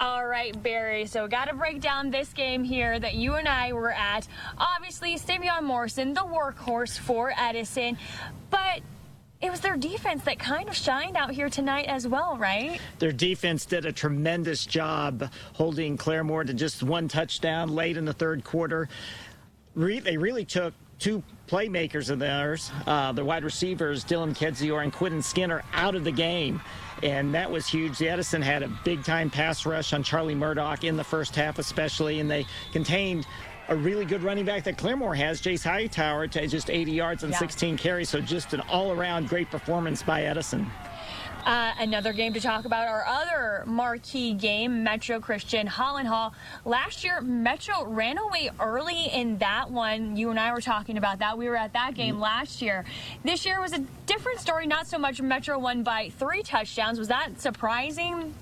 All right, Barry, so got to break down this game here that you and I were at. Obviously, Savion Morrison, the workhorse for Edison, but it was their defense that kind of shined out here tonight as well, right? Their defense did a tremendous job holding Claremore to just one touchdown late in the third quarter. They really took two playmakers of theirs, the wide receivers, Dylan Kedzior and Quentin Skinner, out of the game. And that was huge. The Edison had a big-time pass rush on Charlie Murdoch in the first half especially, and they contained a really good running back that Claremore has, Jace Hightower, to just 80 yards and 16 carries. So just an all-around great performance by Edison. Another game to talk about, our other marquee game, Metro Christian Holland Hall. Last year, Metro ran away early in that one. You and I were talking about that. We were at that game last year. This year was a different story. Not so much. Metro won by 3 touchdowns. Was that surprising?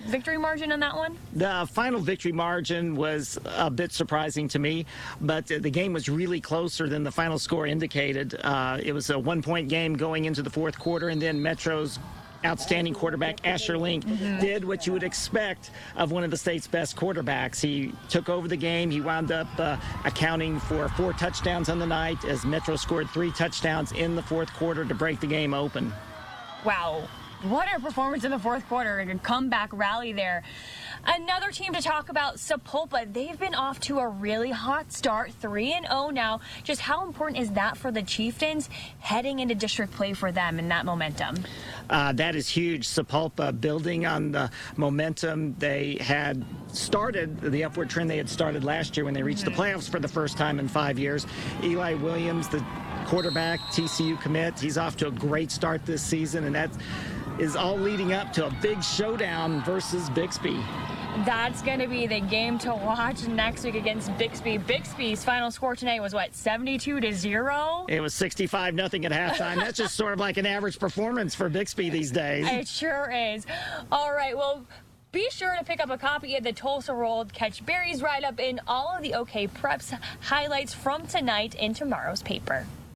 Victory margin on that one? The final victory margin was a bit surprising to me, but the game was really closer than the final score indicated. It was a 1-point game going into the fourth quarter, and then Metro's outstanding quarterback, Asher Link, did what you would expect of one of the state's best quarterbacks. He took over the game. He wound up accounting for 4 touchdowns on the night as Metro scored 3 touchdowns in the fourth quarter to break the game open. Wow. What a performance in the fourth quarter. A comeback rally there. Another team to talk about, Sapulpa. They've been off to a really hot start, 3-0 now. Just how important is that for the Chieftains heading into district play for them and that momentum? That is huge. Sapulpa building on the momentum they had started, the upward trend they had started last year when they reached the playoffs for the first time in 5 years. Eli Williams, the quarterback, TCU commit, he's off to a great start this season, and that is all leading up to a big showdown versus Bixby. That's going to be the game to watch next week against Bixby. Bixby's final score tonight was, what, 72-0? It was 65-0 at halftime. That's just sort of like an average performance for Bixby these days. It sure is. All right, well, be sure to pick up a copy of the Tulsa Roll, catch Barry's write-up in all of the OK Preps highlights from tonight in tomorrow's paper.